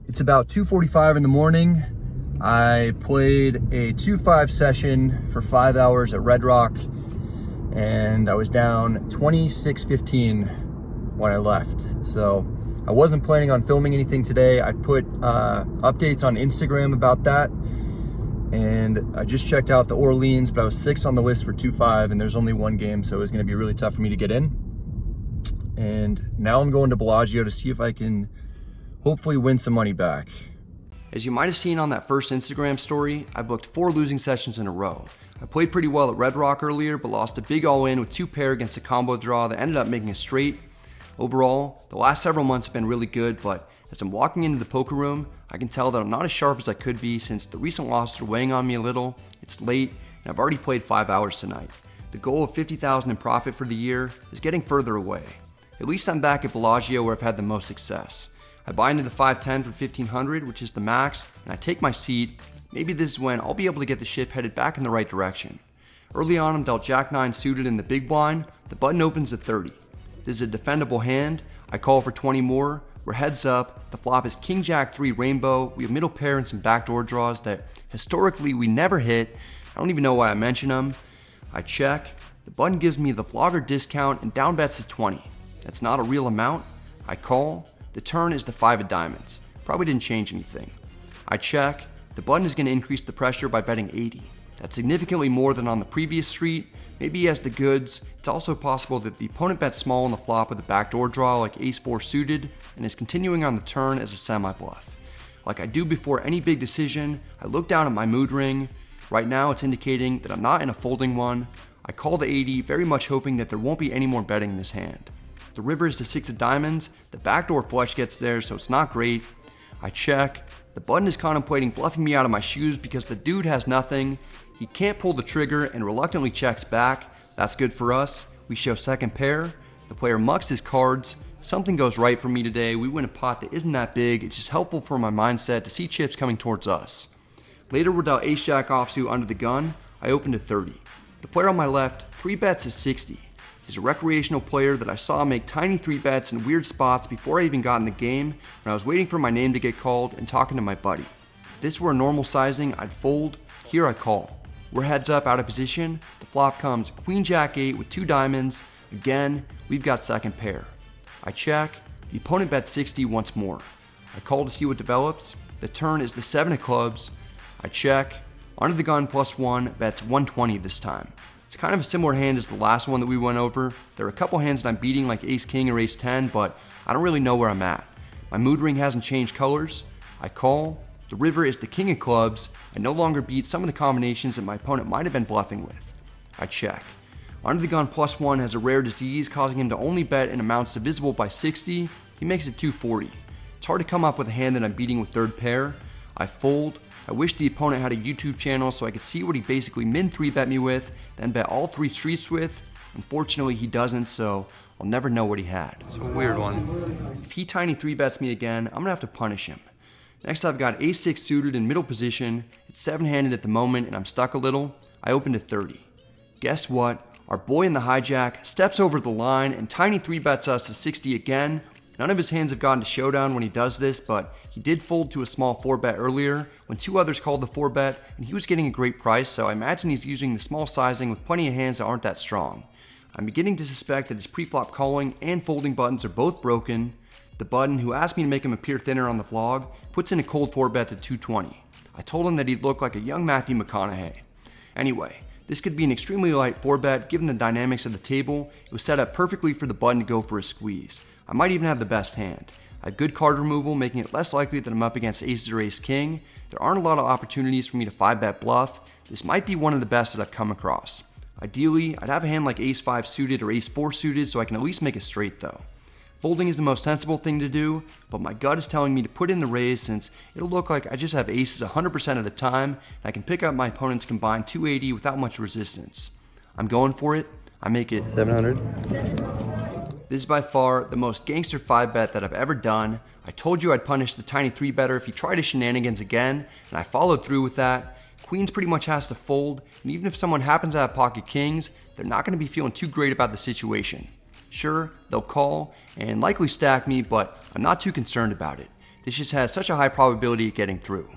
It's about 2:45 in the morning. I played a 2-5 session for 5 hours at Red Rock, and I was down 26-15 when I left. So I wasn't planning on filming anything today. I put updates on Instagram about that, and I just checked out the Orleans, but I was 6th on the list for 2-5, and there's only one game, so it was gonna be really tough for me to get in. And now I'm going to Bellagio to see if I can hopefully win some money back. As you might have seen on that first Instagram story, I booked 4 losing sessions in a row. I played pretty well at Red Rock earlier, but lost a big all-in with 2 pair against a combo draw that ended up making a straight. Overall, the last several months have been really good, but as I'm walking into the poker room, I can tell that I'm not as sharp as I could be since the recent losses are weighing on me a little. It's late, and I've already played 5 hours tonight. The goal of $50,000 in profit for the year is getting further away. At least I'm back at Bellagio where I've had the most success. I buy into the 510 for $1,500, which is the max, and I take my seat. Maybe this is when I'll be able to get the ship headed back in the right direction. Early on, I'm dealt Jack-9 suited in the big blind. The button opens at 30. This is a defendable hand. I call for 20 more. We're heads up. The flop is King-Jack-3 rainbow. We have middle pair and some backdoor draws that historically we never hit. I don't even know why I mention them. I check. The button gives me the flogger discount and down bets to 20. That's not a real amount. I call. The turn is the 5 of diamonds. Probably didn't change anything. I check. The button is going to increase the pressure by betting 80. That's significantly more than on the previous street. Maybe he has the goods. It's also possible that the opponent bets small on the flop with a backdoor draw like ace-4 suited and is continuing on the turn as a semi-bluff. Like I do before any big decision, I look down at my mood ring. Right now it's indicating that I'm not in a folding one. I call the 80, very much hoping that there won't be any more betting in this hand. The river is the 6 of diamonds. The backdoor flush gets there, so it's not great. I check. The button is contemplating bluffing me out of my shoes because the dude has nothing. He can't pull the trigger and reluctantly checks back. That's good for us. We show second pair. The player mucks his cards. Something goes right for me today. We win a pot that isn't that big. It's just helpful for my mindset to see chips coming towards us. Later we're dealt ace-jack offsuit under the gun. I open to 30. The player on my left 3 bets is 60. He's a recreational player that I saw make tiny 3 bets in weird spots before I even got in the game when I was waiting for my name to get called and talking to my buddy. If this were a normal sizing, I'd fold. Here I call. We're heads up out of position. The flop comes Queen-Jack-8 with 2 diamonds. Again, we've got second pair. I check. The opponent bets 60 once more. I call to see what develops. The turn is the 7 of clubs. I check. Under the gun +1 bets 120 this time. It's kind of a similar hand as the last one that we went over. There are a couple hands that I'm beating like ace-king or ace-10, but I don't really know where I'm at. My mood ring hasn't changed colors. I call. The river is the king of clubs. I no longer beat some of the combinations that my opponent might have been bluffing with. I check. Under the gun +1 has a rare disease causing him to only bet in amounts divisible by 60. He makes it 240. It's hard to come up with a hand that I'm beating with third pair. I fold. I wish the opponent had a YouTube channel so I could see what he basically min 3-bet me with, then bet all 3 streets with. Unfortunately, he doesn't, so I'll never know what he had. It's a weird one. If he tiny 3-bets me again, I'm gonna have to punish him. Next, I've got ace-6 suited in middle position. It's 7-handed at the moment, and I'm stuck a little. I open to 30. Guess what? Our boy in the hijack steps over the line and tiny 3-bets us to 60 again. None of his hands have gotten to showdown when he does this, but he did fold to a small 4-bet earlier when 2 others called the 4-bet, and he was getting a great price, so I imagine he's using the small sizing with plenty of hands that aren't that strong. I'm beginning to suspect that his pre-flop calling and folding buttons are both broken. The button, who asked me to make him appear thinner on the vlog, puts in a cold 4-bet to 220. I told him that he'd look like a young Matthew McConaughey. Anyway, this could be an extremely light 4-bet given the dynamics of the table. It was set up perfectly for the button to go for a squeeze. I might even have the best hand. I have good card removal, making it less likely that I'm up against aces or ace-king. There aren't a lot of opportunities for me to 5-bet bluff. This might be one of the best that I've come across. Ideally, I'd have a hand like ace-5 suited or ace-4 suited so I can at least make a straight though. Folding is the most sensible thing to do, but my gut is telling me to put in the raise since it'll look like I just have aces 100% of the time and I can pick up my opponent's combined 280 without much resistance. I'm going for it. I make it 700. This is by far the most gangster 5-bet that I've ever done. I told you I'd punish the tiny 3-better if he tried his shenanigans again, and I followed through with that. Queens pretty much has to fold, and even if someone happens to have pocket kings, they're not going to be feeling too great about the situation. Sure, they'll call and likely stack me, but I'm not too concerned about it. This just has such a high probability of getting through.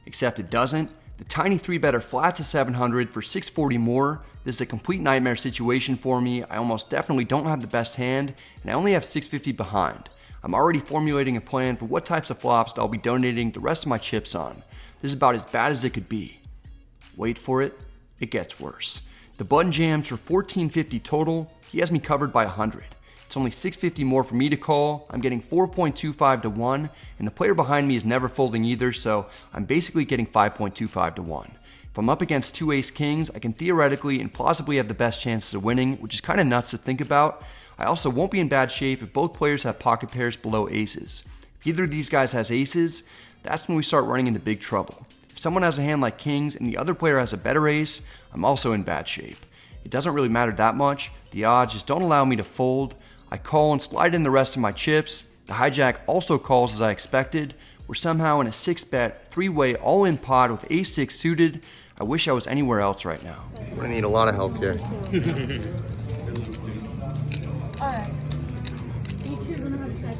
Except it doesn't. The tiny 3-better flats to 700 for 640 more. This is a complete nightmare situation for me. I almost definitely don't have the best hand, and I only have 650 behind. I'm already formulating a plan for what types of flops that I'll be donating the rest of my chips on. This is about as bad as it could be. Wait for it, it gets worse. The button jams for 1450 total. He has me covered by 100. It's only 650 more for me to call. I'm getting 4.25 to 1, and the player behind me is never folding either, so I'm basically getting 5.25 to 1. If I'm up against 2 ace kings, I can theoretically and plausibly have the best chances of winning, which is kind of nuts to think about. I also won't be in bad shape if both players have pocket pairs below aces. If either of these guys has aces, that's when we start running into big trouble. If someone has a hand like kings and the other player has a better ace, I'm also in bad shape. It doesn't really matter that much. The odds just don't allow me to fold. I call and slide in the rest of my chips. The hijack also calls as I expected. We're somehow in a 6-bet, 3-way all-in pot with ace-6 suited. I wish I was anywhere else right now. I'm gonna need a lot of help here. Alright.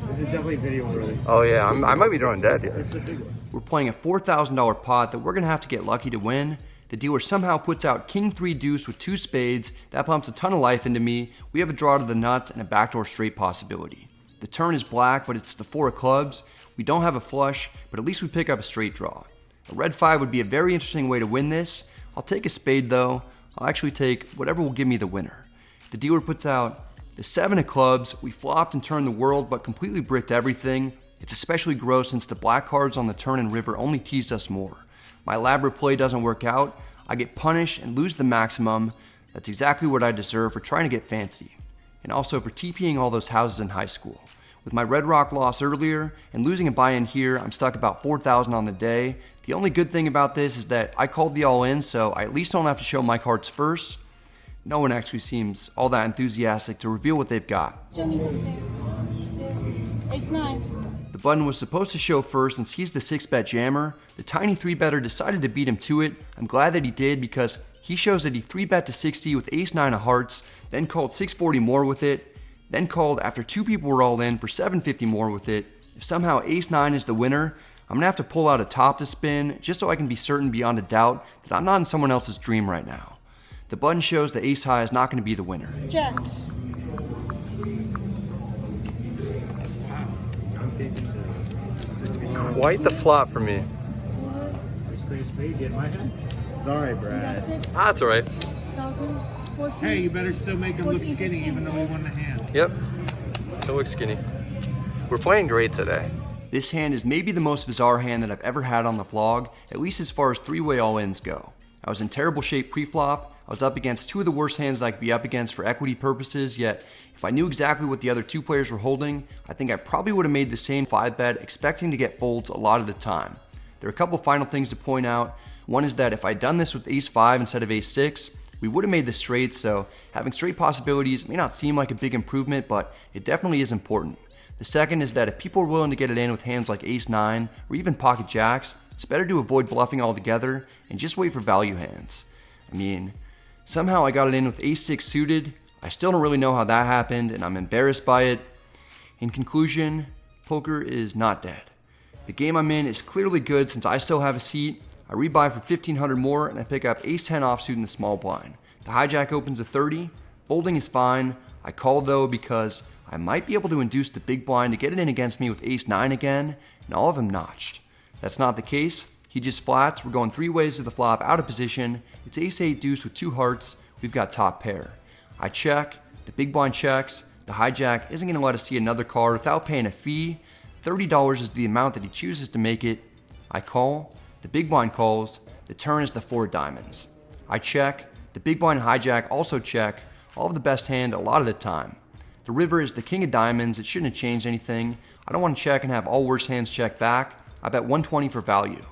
This is definitely video worthy. Oh yeah, I might be drawing dead. Yeah. We're playing a $4,000 pot that we're gonna have to get lucky to win. The dealer somehow puts out king 3 deuce with 2 spades. That pumps a ton of life into me. We have a draw to the nuts and a backdoor straight possibility. The turn is black, but it's the 4 of clubs. We don't have a flush, but at least we pick up a straight draw. A red 5 would be a very interesting way to win this. I'll take a spade though. I'll actually take whatever will give me the winner. The dealer puts out the 7 of clubs. We flopped and turned the world, but completely bricked everything. It's especially gross since the black cards on the turn and river only teased us more. My elaborate play doesn't work out. I get punished and lose the maximum. That's exactly what I deserve for trying to get fancy. And also for TPing all those houses in high school. With my Red Rock loss earlier and losing a buy-in here, I'm stuck about 4,000 on the day. The only good thing about this is that I called the all-in, so I at least don't have to show my cards first. No one actually seems all that enthusiastic to reveal what they've got. Show me something. Ace-9. The button was supposed to show first since he's the 6-bet jammer. The tiny 3-better decided to beat him to it. I'm glad that he did because he shows that he 3-bet to 60 with ace-9 of hearts, then called 640 more with it, then called after 2 people were all in for 750 more with it. If somehow ace-9 is the winner, I'm gonna have to pull out a top to spin just so I can be certain beyond a doubt that I'm not in someone else's dream right now. The button shows that ace high is not gonna be the winner. Jacks. Quite the flop for me. Sorry, Brad. Ah, that's alright. Hey, you better still make him look skinny even though he won the hand. Yep. Still looks skinny. We're playing great today. This hand is maybe the most bizarre hand that I've ever had on the vlog, at least as far as 3-way all-ins go. I was in terrible shape pre-flop. I was up against 2 of the worst hands that I could be up against for equity purposes, yet if I knew exactly what the other 2 players were holding, I think I probably would have made the same 5-bet expecting to get folds a lot of the time. There are a couple final things to point out. One is that if I'd done this with ace-5 instead of ace-6, we would have made the straight, so having straight possibilities may not seem like a big improvement, but it definitely is important. The second is that if people are willing to get it in with hands like ace-9 or even pocket jacks, it's better to avoid bluffing altogether and just wait for value hands. I mean, somehow I got it in with ace-6 suited. I still don't really know how that happened and I'm embarrassed by it. In conclusion, poker is not dead. The game I'm in is clearly good since I still have a seat. I rebuy for 1,500 more and I pick up ace-10 offsuit in the small blind. The hijack opens a 30. Folding is fine. I call though because I might be able to induce the big blind to get it in against me with ace-9 again, and all of them notched. That's not the case. He just flats. We're going 3 ways to the flop out of position. It's ace-8 deuce with 2 hearts. We've got top pair. I check. The big blind checks. The hijack isn't going to let us see another card without paying a fee. $30 is the amount that he chooses to make it. I call. The big blind calls. The turn is the 4 diamonds. I check. The big blind and hijack also check. All of the best hand a lot of the time. The river is the king of diamonds. It shouldn't have changed anything. I don't want to check and have all worse hands check back. I bet 120 for value.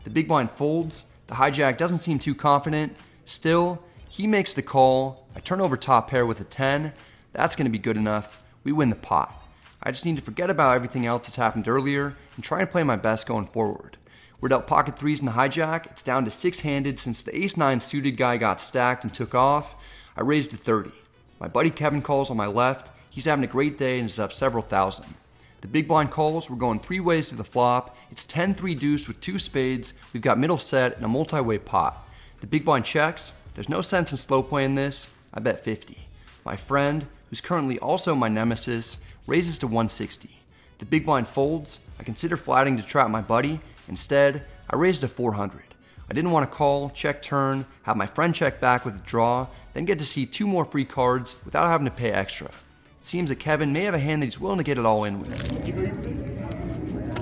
The big blind folds. The hijack doesn't seem too confident. Still, he makes the call. I turn over top pair with a 10. That's going to be good enough. We win the pot. I just need to forget about everything else that's happened earlier and try and play my best going forward. We're dealt pocket 3s in the hijack. It's down to 6-handed since the ace-9 suited guy got stacked and took off. I raised to 30. My buddy Kevin calls on my left. He's having a great day and is up several thousand. The big blind calls, we're going 3 ways to the flop. It's 10-3 deuce with 2 spades. We've got middle set and a multi-way pot. The big blind checks. There's no sense in slow playing this. I bet 50. My friend, who's currently also my nemesis, raises to 160. The big blind folds. I consider flatting to trap my buddy. Instead, I raised to 400. I didn't want to call, check turn, have my friend check back with a draw, then get to see 2 more free cards without having to pay extra. It seems that Kevin may have a hand that he's willing to get it all in with.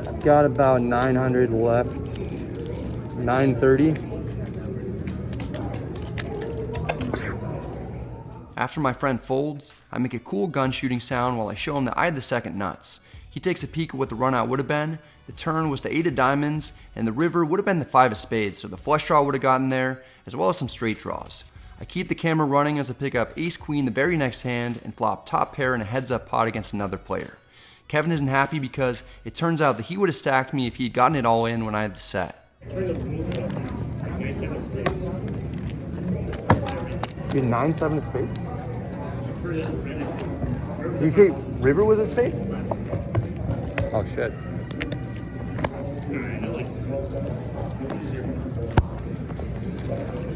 I've got about 900 left, 930. After my friend folds, I make a cool gun shooting sound while I show him that I had the second nuts. He takes a peek at what the run out would have been. The turn was the 8 of diamonds, and the river would have been the 5 of spades, so the flush draw would have gotten there, as well as some straight draws. I keep the camera running as I pick up ace queen the very next hand and flop top pair in a heads up pot against another player. Kevin isn't happy because it turns out that he would have stacked me if he had gotten it all in when I had the set. You 9-7 of spades? Did you say river was a spade? Oh shit.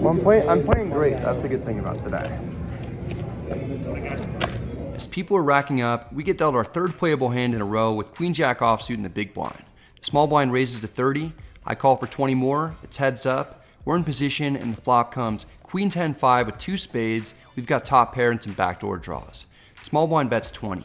Well, I'm playing great. That's the good thing about today. As people are racking up, we get dealt our 3rd playable hand in a row with queen jack offsuit in the big blind. The small blind raises to 30. I call for 20 more. It's heads up. We're in position and the flop comes queen 10-5 with 2 spades. We've got top pair and some backdoor draws. The small blind bets 20.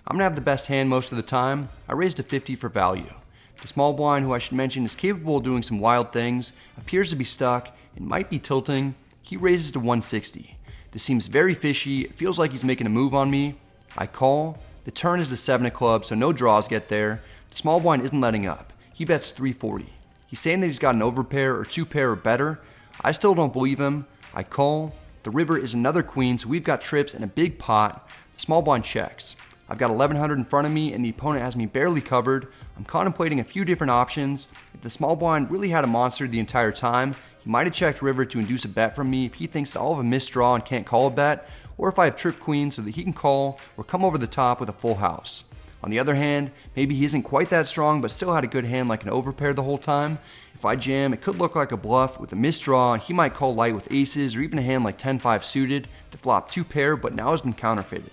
I'm gonna have the best hand most of the time. I raised to 50 for value. The small blind, who I should mention is capable of doing some wild things, appears to be stuck and might be tilting. He raises to 160. This seems very fishy. It feels like he's making a move on me. I call. The turn is the 7 of clubs, so no draws get there. The small blind isn't letting up. He bets 340. He's saying that he's got an overpair or 2 pair or better. I still don't believe him. I call. The river is another queen, so we've got trips and a big pot. The small blind checks. I've got 1100 in front of me and the opponent has me barely covered. I'm contemplating a few different options. If the small blind really had a monster the entire time, he might have checked river to induce a bet from me if he thinks that I'll have a missed draw and can't call a bet, or if I have trip queen so that he can call or come over the top with a full house. On the other hand, maybe he isn't quite that strong but still had a good hand like an overpair the whole time. If I jam, it could look like a bluff with a missed draw and he might call light with aces or even a hand like 10-5 suited to flop 2 pair but now has been counterfeited.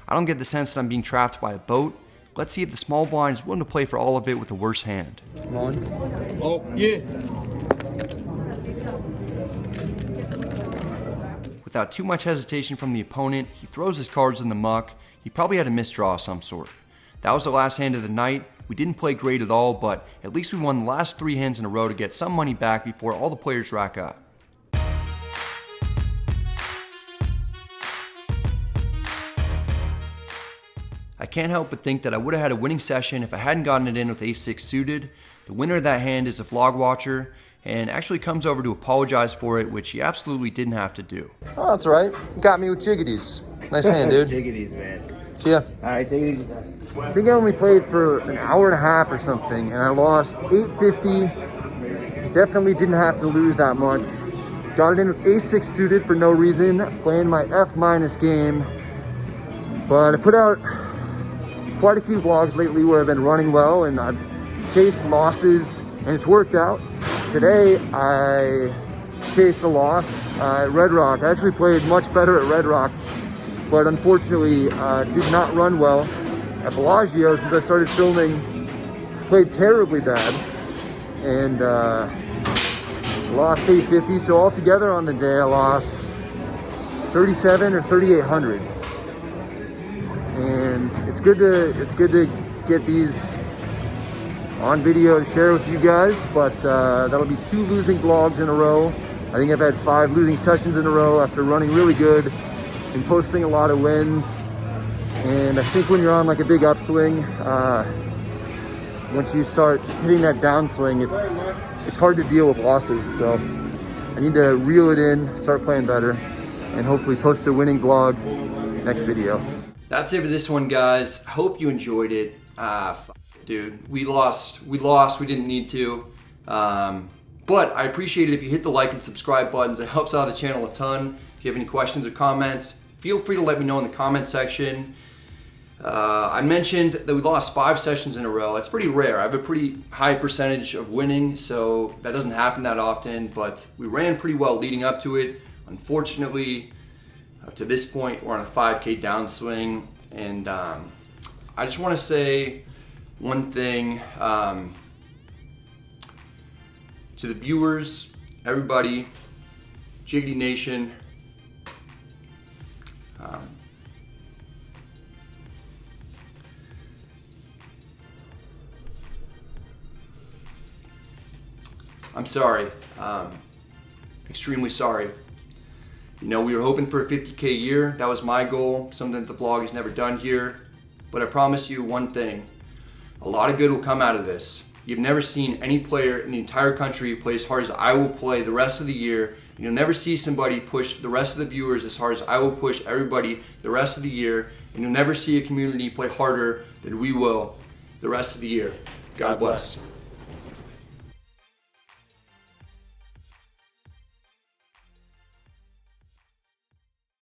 I don't get the sense that I'm being trapped by a boat. Let's see if the small blind is willing to play for all of it with a worse hand. Come on. Oh, yeah. Without too much hesitation from the opponent, he throws his cards in the muck. He probably had a missed draw of some sort. That was the last hand of the night. We didn't play great at all, but at least we won the last 3 hands in a row to get some money back before all the players rack up. I can't help but think that I would have had a winning session if I hadn't gotten it in with ace-6 suited. The winner of that hand is a vlog watcher and actually comes over to apologize for it, which he absolutely didn't have to do. Oh, that's right. You got me with jiggities. Nice hand, dude. Jiggities, man. See ya. All right, take it easy. I think I only played for an hour and a half or something, and I lost 850. Definitely didn't have to lose that much. Got it in with ace-6 suited for no reason, playing my F- game. But I put out quite a few vlogs lately where I've been running well, and I've chased losses, and it's worked out. Today, I chased a loss at Red Rock. I actually played much better at Red Rock, but unfortunately did not run well. At Bellagio, since I started filming, played terribly bad, and lost 850. So altogether on the day, I lost 37 or 3,800. And it's good to get these on video to share with you guys, but that'll be 2 losing vlogs in a row. I think I've had 5 losing sessions in a row after running really good and posting a lot of wins. And I think when you're on like a big upswing, once you start hitting that downswing, it's hard to deal with losses. So I need to reel it in, start playing better, and hopefully post a winning vlog next video. That's it for this one, guys. Hope you enjoyed it. Dude, we lost, we didn't need to. But I appreciate it if you hit the like and subscribe buttons. It helps out the channel a ton. If you have any questions or comments, feel free to let me know in the comment section. I mentioned that we lost 5 sessions in a row. It's pretty rare. I have a pretty high percentage of winning, so that doesn't happen that often, but we ran pretty well leading up to it. Unfortunately, to this point, we're on a 5K downswing, and I just want to say one thing to the viewers, everybody, Jiggity Nation. I'm sorry, extremely sorry. You know, we were hoping for a 50K year. That was my goal, something that the vlog has never done here. But I promise you one thing, a lot of good will come out of this. You've never seen any player in the entire country play as hard as I will play the rest of the year. And you'll never see somebody push the rest of the viewers as hard as I will push everybody the rest of the year. And you'll never see a community play harder than we will the rest of the year. God bless.